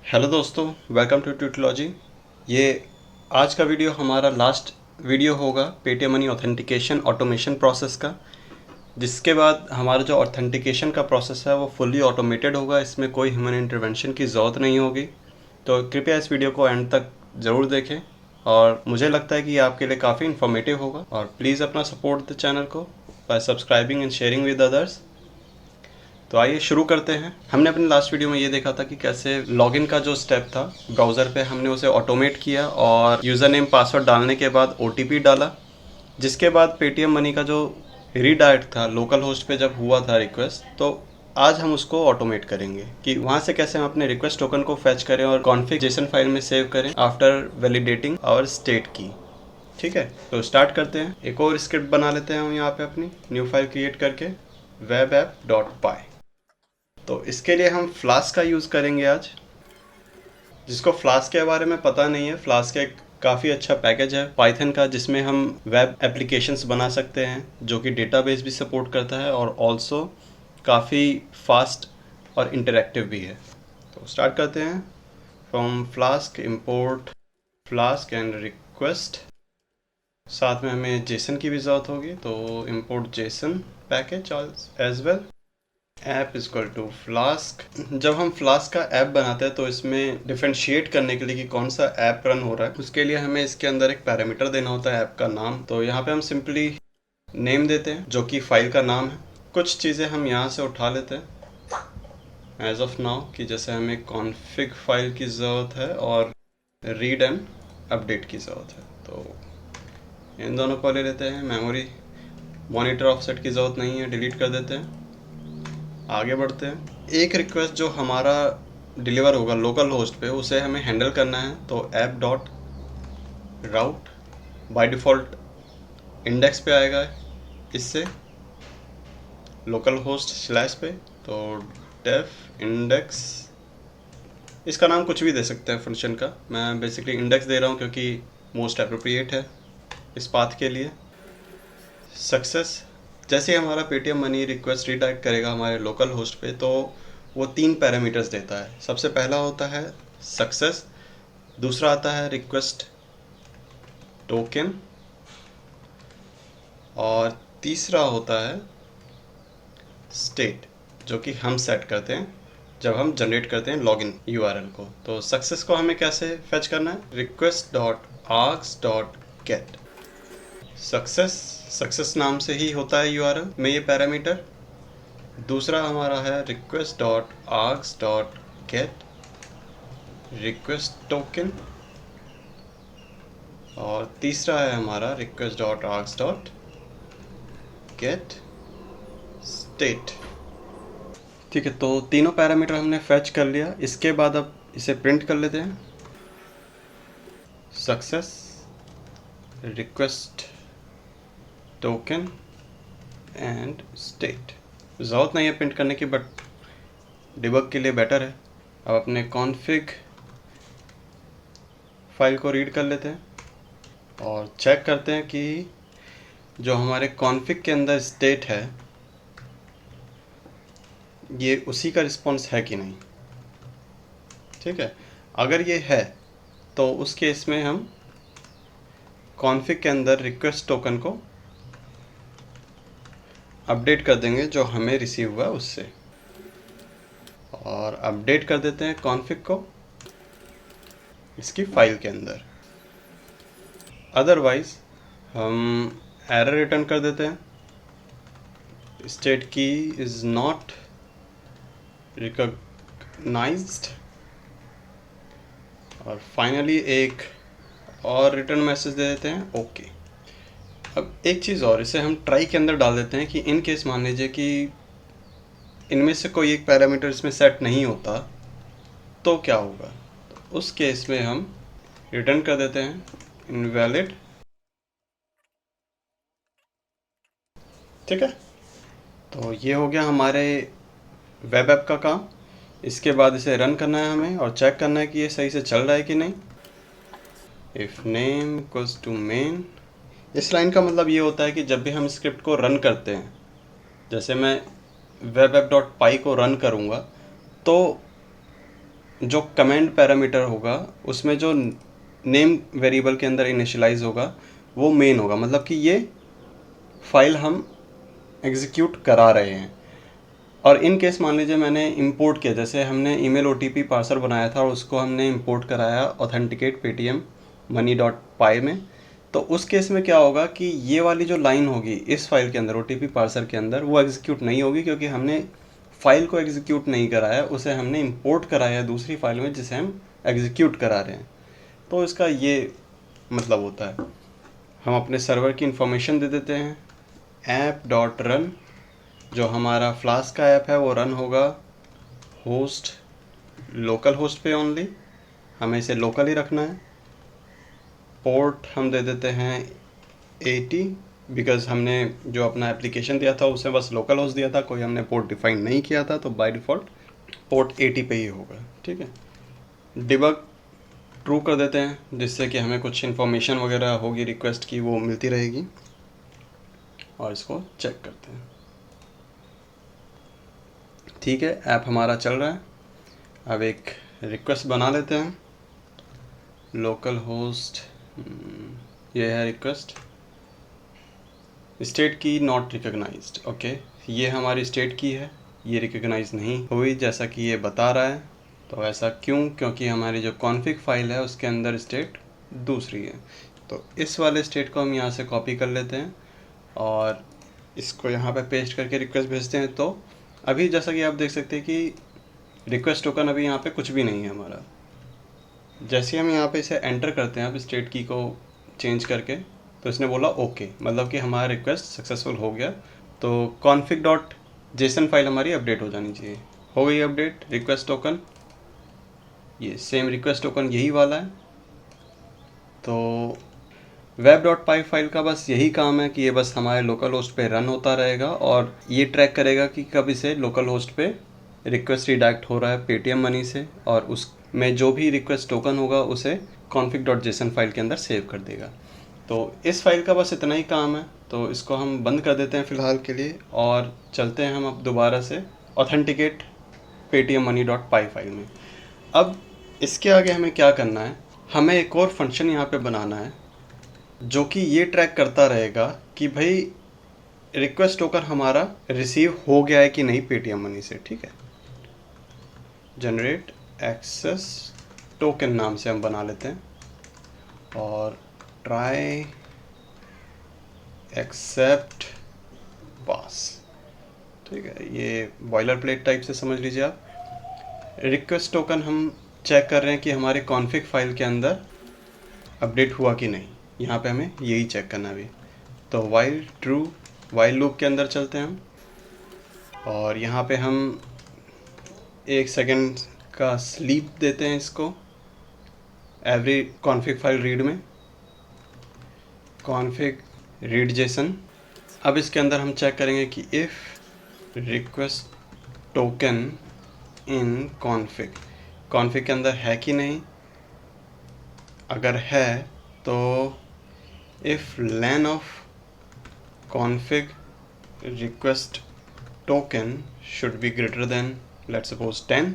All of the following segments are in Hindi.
हेलो दोस्तों, वेलकम टू ट्यूटोलॉजी। ये आज का वीडियो हमारा लास्ट वीडियो होगा Paytm money authentication automation process का, जिसके बाद हमारा जो ऑथेंटिकेशन का प्रोसेस है वो फुल्ली ऑटोमेटेड होगा। इसमें कोई ह्यूमन इंटरवेंशन की ज़रूरत नहीं होगी। तो कृपया इस वीडियो को एंड तक ज़रूर देखें और मुझे लगता है कि ये आपके लिए काफ़ी इन्फॉर्मेटिव होगा। और प्लीज़ अपना सपोर्ट द चैनल को bye subscribing and sharing with others. तो आइए शुरू करते हैं। हमने अपने लास्ट वीडियो में ये देखा था कि कैसे लॉगिन का जो स्टेप था ब्राउज़र पे हमने उसे ऑटोमेट किया और यूज़र नेम पासवर्ड डालने के बाद ओटीपी डाला, जिसके बाद पेटीएम मनी का जो रीडायरेक्ट था लोकल होस्ट पे जब हुआ था रिक्वेस्ट, तो आज हम उसको ऑटोमेट करेंगे कि वहाँ से कैसे हम अपने रिक्वेस्ट टोकन को फैच करें और कॉन्फ़िग जेसन फाइल में सेव करें आफ्टर वैलिडेटिंग आवर स्टेट की। ठीक है, तो स्टार्ट करते हैं। एक और स्क्रिप्ट बना लेते हैं हम यहाँ पे अपनी न्यू फाइल क्रिएट करके webapp.py। तो इसके लिए हम फ्लास्क का यूज़ करेंगे आज। जिसको फ्लास्क के बारे में पता नहीं है, फ्लास्क एक काफ़ी अच्छा पैकेज है पाइथन का, जिसमें हम वेब एप्लीकेशंस बना सकते हैं जो कि डेटाबेस भी सपोर्ट करता है और ऑल्सो काफ़ी फास्ट और इंटरेक्टिव भी है। तो स्टार्ट करते हैं। From Flask import Flask and request. साथ में हमें जेसन की भी ज़रूरत होगी, तो import JSON package as well. App equal to Flask. जब हम फ्लास्क का ऐप बनाते हैं तो इसमें डिफरेंशिएट करने के लिए कि कौन सा ऐप रन हो रहा है, उसके लिए हमें इसके अंदर एक पैरामीटर देना होता है ऐप का नाम। तो यहाँ पे हम सिंपली नेम देते हैं जो कि फाइल का नाम है। कुछ चीज़ें हम यहाँ से उठा लेते हैं एज ऑफ नाउ, कि जैसे हमें कॉन्फ़िग फाइल की ज़रूरत है और रीड एंड अपडेट की ज़रूरत है, तो इन दोनों को ले लेते हैं। मेमोरी मॉनिटर ऑफसेट की ज़रूरत नहीं है, डिलीट कर देते हैं। आगे बढ़ते हैं। एक रिक्वेस्ट जो हमारा डिलीवर होगा लोकल होस्ट पे, उसे हमें हैंडल करना है। तो app dot route by default index पे आएगा, इससे लोकल होस्ट स्लैश पे। तो डेफ इंडेक्स, इसका नाम कुछ भी दे सकते हैं फंक्शन का। मैं बेसिकली इंडेक्स दे रहा हूँ क्योंकि मोस्ट अप्रोप्रिएट है इस पाथ के लिए। सक्सेस, जैसे ही हमारा पेटीएम मनी रिक्वेस्ट रीडायरेक्ट करेगा हमारे लोकल होस्ट पे, तो वो 3 पैरामीटर्स देता है। सबसे पहला होता है सक्सेस, दूसरा आता है रिक्वेस्ट टोकन, और तीसरा होता है स्टेट, जो कि हम सेट करते हैं जब हम जनरेट करते हैं लॉगिन यूआरएल को। तो सक्सेस को हमें कैसे फेच करना है, request dot args dot get success नाम से ही होता है यूआरएल में ये पैरामीटर। दूसरा हमारा है request dot args dot get request token, और तीसरा है हमारा request dot args dot get state. ठीक है, तो तीनों पैरामीटर हमने फेच कर लिया। इसके बाद अब इसे प्रिंट कर लेते हैं। Success request token and state. ज़रूरत नहीं है प्रिंट करने की, बट डिबग के लिए बेटर है। अब अपने कॉन्फ़िग फाइल को रीड कर लेते हैं और चेक करते हैं कि जो हमारे कॉन्फ़िग के अंदर स्टेट है ये उसी का रिस्पॉन्स है कि नहीं। ठीक है, अगर ये है तो उस केस में हम कॉन्फ़िग के अंदर रिक्वेस्ट टोकन को अपडेट कर देंगे जो हमें रिसीव हुआ उससे, और अपडेट कर देते हैं कॉन्फ़िग को इसकी फाइल के अंदर। अदरवाइज हम एरर रिटर्न कर देते हैं, स्टेट की इज़ नॉट रिकॉग्नाइज्ड, और फाइनली एक और रिटर्न मैसेज दे देते हैं ओके। अब एक चीज़ और, इसे हम ट्राई के अंदर डाल देते हैं कि इन केस मान लीजिए कि इनमें से कोई एक पैरामीटर इसमें सेट नहीं होता तो क्या होगा। तो उस केस में हम रिटर्न कर देते हैं इनवैलिड। ठीक है, तो ये हो गया हमारे वेब ऐप का काम। इसके बाद इसे रन करना है हमें और चेक करना है कि ये सही से चल रहा है कि नहीं। If name equals to main, इस लाइन का मतलब ये होता है कि जब भी हम स्क्रिप्ट को रन करते हैं, जैसे मैं webapp.py को रन करूँगा, तो जो कमांड पैरामीटर होगा उसमें जो नेम वेरिएबल के अंदर इनिशियलाइज होगा वो मेन होगा, मतलब कि ये फाइल हम एग्जीक्यूट करा रहे हैं। और इन केस मान लीजिए मैंने इंपोर्ट किया, जैसे हमने ईमेल ओटीपी पार्सर बनाया था और उसको हमने इंपोर्ट कराया ऑथेंटिकेट पेटीएम मनी डॉट पाई में, तो उस केस में क्या होगा कि ये वाली जो लाइन होगी इस फाइल के अंदर ओटीपी पार्सर के अंदर वो एग्जीक्यूट नहीं होगी, क्योंकि हमने फाइल को एग्जीक्यूट नहीं कराया, उसे हमने इंपोर्ट कराया दूसरी फाइल में जिसे हम एग्जीक्यूट करा रहे हैं। तो इसका ये मतलब होता है, हम अपने सर्वर की इंफॉर्मेशन दे देते हैं, ऐप डॉट रन, जो हमारा फ्लास्क का ऐप है वो रन होगा होस्ट लोकल होस्ट पे ओनली, हमें इसे लोकल ही रखना है। पोर्ट हम दे देते हैं 80, बिकॉज हमने जो अपना एप्लीकेशन दिया था उसे बस लोकल होस्ट दिया था, कोई हमने पोर्ट डिफाइन नहीं किया था, तो बाय डिफ़ॉल्ट पोर्ट 80 पे ही होगा। ठीक है, डिबग ट्रू कर देते हैं जिससे कि हमें कुछ इन्फॉर्मेशन वगैरह होगी रिक्वेस्ट की वो मिलती रहेगी, और इसको चेक करते हैं। ठीक है, ऐप हमारा चल रहा है। अब एक रिक्वेस्ट बना लेते हैं, लोकल होस्ट, ये है रिक्वेस्ट, स्टेट की नॉट रिकॉग्नाइज्ड। ओके, ये हमारी स्टेट की है, ये रिकॉग्नाइज नहीं हुई जैसा कि ये बता रहा है। तो ऐसा क्यों? क्योंकि हमारी जो कॉन्फ़िग फाइल है उसके अंदर स्टेट दूसरी है। तो इस वाले स्टेट को हम यहाँ से कॉपी कर लेते हैं और इसको यहाँ पे पेस्ट करके रिक्वेस्ट भेजते हैं। तो अभी जैसा कि आप देख सकते हैं कि रिक्वेस्ट टोकन अभी यहाँ पे कुछ भी नहीं है हमारा। जैसे हम यहाँ पे इसे एंटर करते हैं अब स्टेट की को चेंज करके, तो इसने बोला ओके, मतलब कि हमारा रिक्वेस्ट सक्सेसफुल हो गया। तो कॉन्फ़िग डॉट जेसन फाइल हमारी अपडेट हो जानी चाहिए। हो गई अपडेट रिक्वेस्ट टोकन, ये सेम रिक्वेस्ट टोकन यही वाला है। तो वेब डॉट पाई फाइल का बस यही काम है कि ये बस हमारे लोकल होस्ट पे रन होता रहेगा और ये ट्रैक करेगा कि कब इसे लोकल होस्ट पे रिक्वेस्ट रिडायरेक्ट हो रहा है पेटीएम मनी से, और उसमें जो भी रिक्वेस्ट टोकन होगा उसे config डॉट जेसन फाइल के अंदर सेव कर देगा। तो इस फाइल का बस इतना ही काम है, तो इसको हम बंद कर देते हैं फ़िलहाल के लिए और चलते हैं हम अब दोबारा से ऑथेंटिकेट पेटीएम मनी डॉट पाई फाइल में। अब इसके आगे हमें क्या करना है, हमें एक और फंक्शन यहाँ पे बनाना है जो कि ये ट्रैक करता रहेगा कि भाई रिक्वेस्ट टोकन हमारा रिसीव हो गया है कि नहीं पेटीएम मनी से। ठीक है, जनरेट एक्सेस टोकन नाम से हम बना लेते हैं और ट्राई एक्सेप्ट पास। ठीक है, ये बॉयलर प्लेट टाइप से समझ लीजिए आप। रिक्वेस्ट टोकन हम चेक कर रहे हैं कि हमारे कॉन्फ़िग फाइल के अंदर अपडेट हुआ कि नहीं, यहाँ पे हमें यही चेक करना भी। तो वाइल ट्रू, वाइल लूप के अंदर चलते हैं हम और यहाँ पे हम 1 सेकेंड का स्लीप देते हैं इसको एवरी कॉन्फ़िग फाइल रीड में, कॉन्फ़िग रीड जेसन। अब इसके अंदर हम चेक करेंगे कि if request token in config के अंदर है कि नहीं। अगर है तो if lane of config request token should be greater than let's suppose 10,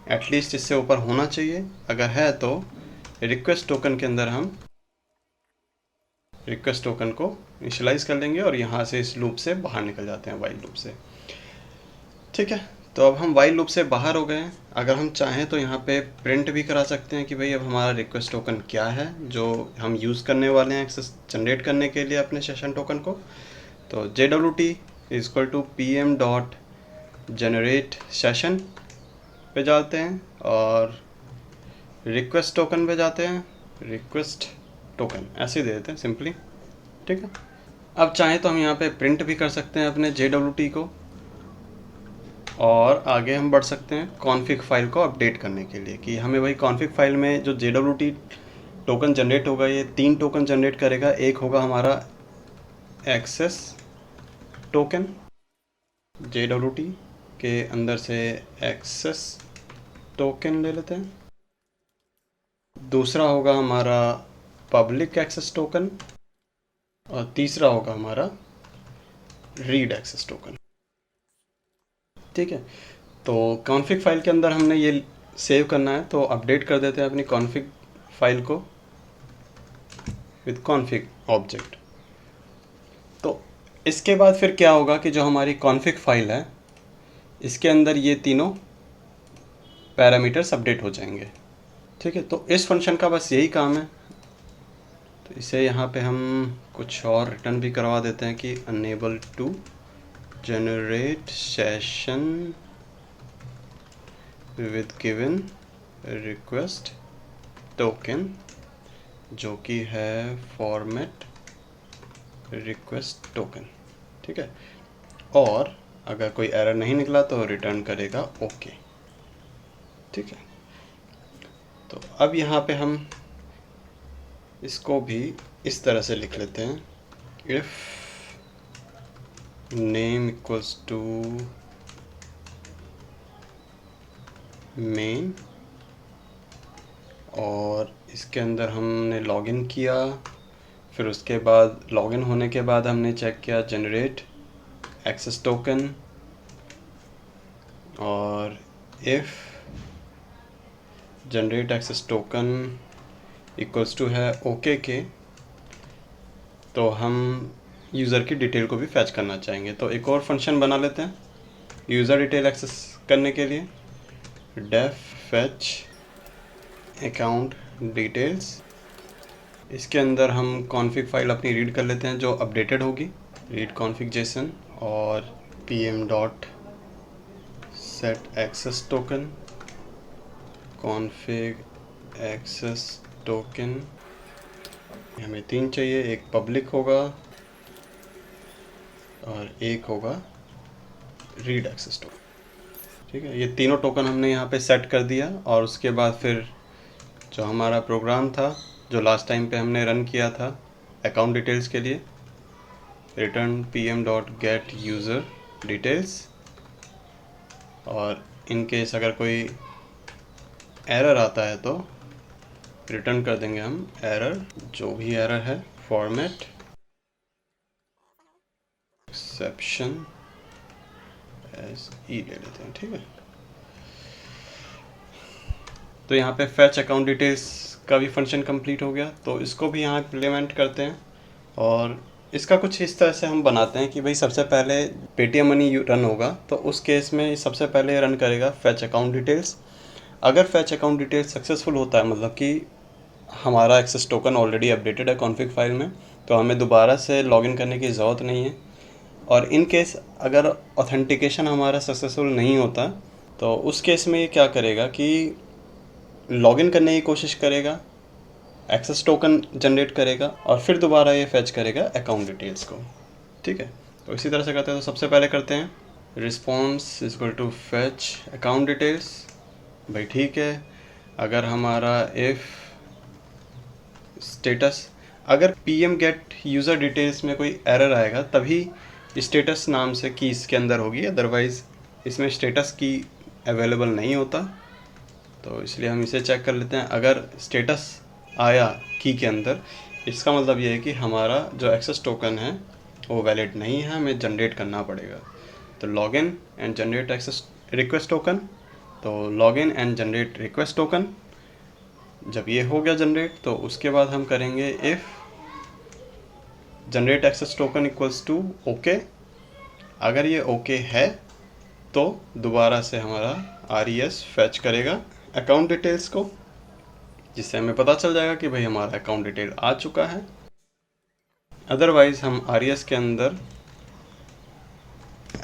at least इससे ऊपर होना चाहिए। अगर है तो रिक्वेस्ट टोकन के अंदर हम रिक्वेस्ट टोकन को इनिशियलाइज कर लेंगे और यहाँ से इस लूप से बाहर निकल जाते हैं, वाइल लूप से। ठीक है, तो अब हम वाइल लूप से बाहर हो गए हैं। अगर हम चाहें तो यहाँ पे प्रिंट भी करा सकते हैं कि भाई अब हमारा रिक्वेस्ट टोकन क्या है जो हम यूज़ करने वाले हैं एक्सेस जनरेट करने के लिए अपने सेशन टोकन को। तो JWT equal to PM dot generate session पे जाते हैं और रिक्वेस्ट टोकन पे जाते हैं, रिक्वेस्ट टोकन ऐसे ही दे देते हैं सिंपली। ठीक है, अब चाहें तो हम यहाँ पे प्रिंट भी कर सकते हैं अपने JWT को और आगे हम बढ़ सकते हैं कॉन्फ़िग फाइल को अपडेट करने के लिए कि हमें भाई कॉन्फ़िग फाइल में जो JWT टोकन जनरेट होगा ये 3 टोकन जनरेट करेगा। एक होगा हमारा एक्सेस टोकन, JWT के अंदर से एक्सेस टोकन ले लेते हैं। दूसरा होगा हमारा पब्लिक एक्सेस टोकन और तीसरा होगा हमारा रीड एक्सेस टोकन। ठीक है, तो कॉन्फ़िग फाइल के अंदर हमने ये सेव करना है तो अपडेट कर देते हैं अपनी कॉन्फ़िग फाइल को विद कॉन्फ़िग ऑब्जेक्ट। तो इसके बाद फिर क्या होगा कि जो हमारी कॉन्फ़िग फाइल है इसके अंदर ये तीनों पैरामीटर्स अपडेट हो जाएंगे। ठीक है, तो इस फंक्शन का बस यही काम है। तो इसे यहाँ पे हम कुछ और रिटर्न भी करवा देते हैं कि unable to generate session with given request token, जो कि है फॉर्मेट रिक्वेस्ट टोकन। ठीक है, और अगर कोई एरर नहीं निकला तो रिटर्न करेगा ओके। ठीक है, तो अब यहाँ पे हम इसको भी इस तरह से लिख लेते हैं, if name equals to main, और इसके अंदर हमने लॉगिन किया, फिर उसके बाद लॉगिन होने के बाद हमने चेक किया जनरेट एक्सेस टोकन, और if generate access token equals to है ओके के, तो हम यूज़र की डिटेल को भी फैच करना चाहेंगे। तो एक और फंक्शन बना लेते हैं यूज़र डिटेल एक्सेस करने के लिए, डेफ फैच अकाउंट डिटेल्स। इसके अंदर हम कॉन्फ़िग फाइल अपनी रीड कर लेते हैं जो अपडेटेड होगी, रीड कॉन्फ़िग जेसन, और pm dot set access token config access token. हमें 3 चाहिए, एक पब्लिक होगा और एक होगा रीड एक्सेस टोकन। ठीक है, ये तीनों टोकन हमने यहाँ पे सेट कर दिया, और उसके बाद फिर जो हमारा प्रोग्राम था जो लास्ट टाइम पे हमने रन किया था अकाउंट डिटेल्स के लिए, return pm dot gate user details, और इन केस अगर कोई एरर आता है तो रिटर्न कर देंगे हम एरर, जो भी एरर है फॉर्मेट एक्सेप्शन एज ई ले लेते हैं। ठीक है, तो यहाँ पे फैच अकाउंट डिटेल्स का भी फंक्शन कंप्लीट हो गया, तो इसको भी यहाँ इम्प्लीमेंट करते हैं। और इसका कुछ इस तरह से हम बनाते हैं कि भाई सबसे पहले पेटीएम मनी रन होगा, तो उस केस में सबसे पहले रन करेगा फैच अकाउंट डिटेल्स। अगर फैच अकाउंट डिटेल्स सक्सेसफुल होता है, मतलब कि हमारा एक्सेस टोकन ऑलरेडी अपडेटेड है कॉन्फ़िग फाइल में, तो हमें दोबारा से लॉगिन करने की ज़रूरत नहीं है। और इन केस अगर ऑथेंटिकेशन हमारा सक्सेसफुल नहीं होता, तो उस केस में ये क्या करेगा कि लॉगिन करने की कोशिश करेगा, एक्सेस टोकन जनरेट करेगा, और फिर दोबारा ये फैच करेगा अकाउंट डिटेल्स को। ठीक है, तो इसी तरह से करते हैं। तो सबसे पहले करते हैं response is equal to fetch account details. भाई ठीक है, अगर हमारा इफ़ स्टेटस, अगर pm गेट यूज़र डिटेल्स में कोई एरर आएगा तभी स्टेटस नाम से की इसके अंदर होगी, अदरवाइज़ इसमें स्टेटस की अवेलेबल नहीं होता। तो इसलिए हम इसे चेक कर लेते हैं। अगर स्टेटस आया की के अंदर, इसका मतलब ये है कि हमारा जो एक्सेस टोकन है वो वैलिड नहीं है, हमें जनरेट करना पड़ेगा। तो login and generate access request token, तो login and generate request token. जब ये हो गया जनरेट, तो उसके बाद हम करेंगे if generate access token equals to okay. अगर ये ओके है तो दोबारा से हमारा RES फैच करेगा अकाउंट डिटेल्स को, जिससे हमें पता चल जाएगा कि भाई हमारा अकाउंट डिटेल आ चुका है। अदरवाइज़ हम RES के अंदर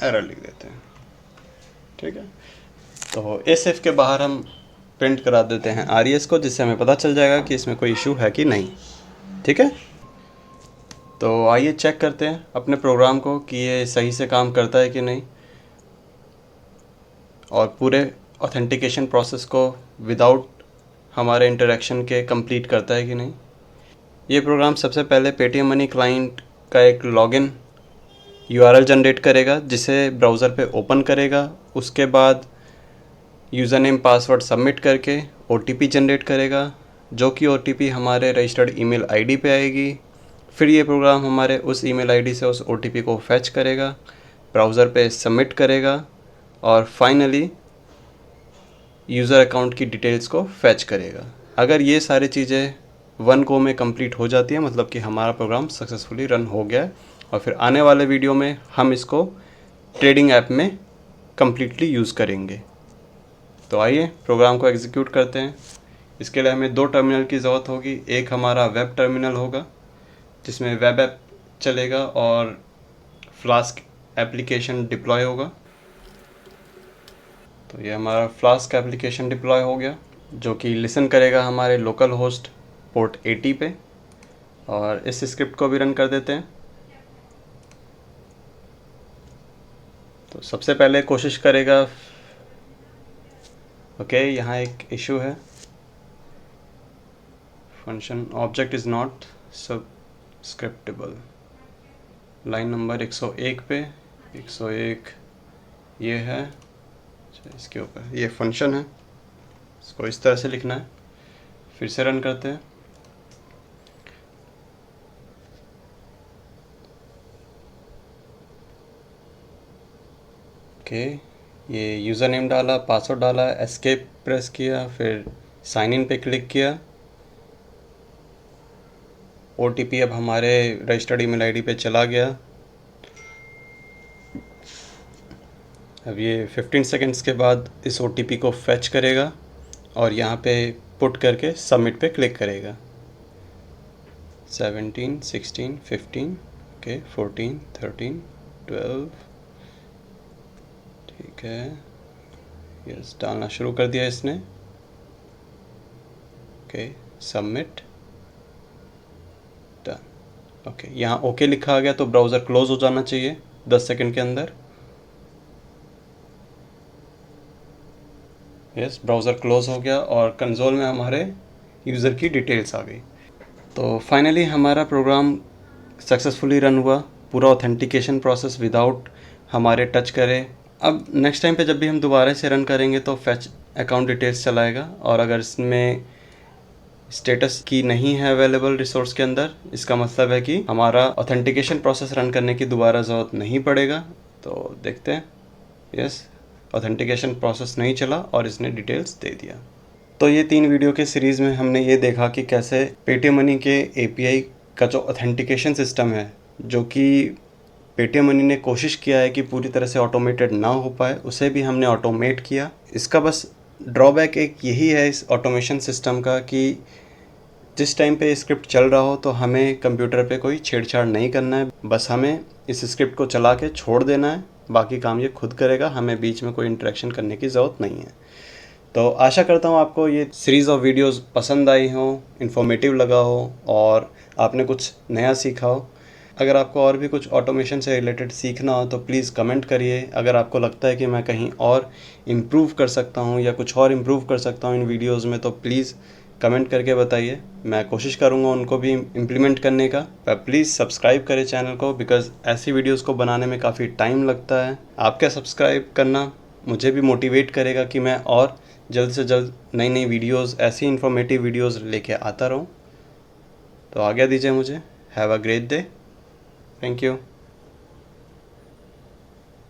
एरर लिख देते हैं। ठीक है, तो SF के बाहर हम प्रिंट करा देते हैं RES को, जिससे हमें पता चल जाएगा कि इसमें कोई इशू है कि नहीं। ठीक है, तो आइए चेक करते हैं अपने प्रोग्राम को कि ये सही से काम करता है कि नहीं, और पूरे ऑथेंटिकेशन प्रोसेस को विदाउट हमारे इंटरेक्शन के कंप्लीट करता है कि नहीं। ये प्रोग्राम सबसे पहले पेटीएम मनी क्लाइंट का एक लॉगिन URL जनरेट करेगा, जिसे ब्राउज़र पे ओपन करेगा। उसके बाद यूज़र नेम पासवर्ड सबमिट करके OTP जनरेट करेगा, जो कि OTP हमारे रजिस्टर्ड ईमेल आईडी पे आएगी। फिर ये प्रोग्राम हमारे उस ईमेल आईडी से उस OTP को फैच करेगा, ब्राउज़र पे सबमिट करेगा, और फाइनली यूज़र अकाउंट की डिटेल्स को फैच करेगा। अगर ये सारी चीज़ें वन गो में कंप्लीट हो जाती है मतलब कि हमारा प्रोग्राम सक्सेसफुली रन हो गया है। और फिर आने वाले वीडियो में हम इसको ट्रेडिंग ऐप में कम्प्लीटली यूज़ करेंगे। तो आइए प्रोग्राम को एग्जीक्यूट करते हैं। इसके लिए हमें दो टर्मिनल की ज़रूरत होगी। एक हमारा वेब टर्मिनल होगा जिसमें वेब ऐप चलेगा और फ्लास्क एप्लीकेशन डिप्लॉय होगा। तो ये हमारा फ्लास्क एप्लीकेशन डिप्लॉय हो गया जो कि लिसन करेगा हमारे लोकल होस्ट पोर्ट 80 पे। और इस स्क्रिप्ट को भी रन कर देते हैं। तो सबसे पहले कोशिश करेगा, ओके यहाँ एक इशू है, function object is not subscriptable. Line number 101 पे 101 ये है, इसके ऊपर ये फंक्शन है, इसको इस तरह से लिखना है। फिर से रन करते हैं। ओके ये यूज़र नेम डाला, पासवर्ड डाला, एस्केप प्रेस किया, फिर साइन इन पे क्लिक किया। OTP अब हमारे रजिस्टर्ड ईमेल आईडी पे चला गया। अब ये 15 सेकंड्स के बाद इस OTP को फैच करेगा और यहाँ पे पुट करके सबमिट पे क्लिक करेगा। 17, 16, 15, ओके 14, 13, 12, ठीक है, यस डालना शुरू कर दिया इसने। Okay submit done. ओके यहाँ ओके लिखा आ गया तो ब्राउज़र क्लोज हो जाना चाहिए 10 सेकंड के अंदर। यस ब्राउज़र क्लोज हो गया और कंसोल में हमारे यूज़र की डिटेल्स आ गई। तो फाइनली हमारा प्रोग्राम सक्सेसफुली रन हुआ, पूरा ऑथेंटिकेशन प्रोसेस विदाउट हमारे टच करे। अब नेक्स्ट टाइम पे जब भी हम दोबारा से रन करेंगे तो फैच अकाउंट डिटेल्स चलाएगा और अगर इसमें स्टेटस की नहीं है अवेलेबल रिसोर्स के अंदर, इसका मतलब है कि हमारा ऑथेंटिकेशन प्रोसेस रन करने की दोबारा ज़रूरत नहीं पड़ेगा। तो देखते हैं, यस ऑथेंटिकेशन प्रोसेस नहीं चला और इसने डिटेल्स दे दिया। तो ये 3 वीडियो के सीरीज़ में हमने ये देखा कि कैसे पेटीएम मनी के API का जो ऑथेंटिकेशन सिस्टम है, जो कि पेटीएम मनी ने कोशिश किया है कि पूरी तरह से ऑटोमेटेड ना हो पाए, उसे भी हमने ऑटोमेट किया। इसका बस ड्रॉबैक एक यही है इस ऑटोमेशन सिस्टम का कि जिस टाइम पे स्क्रिप्ट चल रहा हो तो हमें कंप्यूटर पे कोई छेड़छाड़ नहीं करना है, बस हमें इस स्क्रिप्ट को चला के छोड़ देना है, बाकी काम ये खुद करेगा, हमें बीच में कोई इंटरेक्शन करने की ज़रूरत नहीं है। तो आशा करता हूँ आपको ये सीरीज़ ऑफ वीडियोस पसंद आई हो, इन्फॉर्मेटिव लगा हो और आपने कुछ नया सीखा हो। अगर आपको और भी कुछ ऑटोमेशन से रिलेटेड सीखना हो तो प्लीज़ कमेंट करिए। अगर आपको लगता है कि मैं कहीं और इम्प्रूव कर सकता हूँ या कुछ और इम्प्रूव कर सकता हूँ इन वीडियोज़ में तो प्लीज़ कमेंट करके बताइए, मैं कोशिश करूँगा उनको भी इम्प्लीमेंट करने का। प्लीज़ सब्सक्राइब करें चैनल को बिकॉज़ ऐसी वीडियोज़ को बनाने में काफ़ी टाइम लगता है। आपका सब्सक्राइब करना मुझे भी मोटिवेट करेगा कि मैं और जल्द से जल्द नई नई वीडियोज़, ऐसी इन्फॉर्मेटिव वीडियोज़ लेके आता रहूँ। तो आज्ञा दीजिए मुझे। Have a great day. Thank you.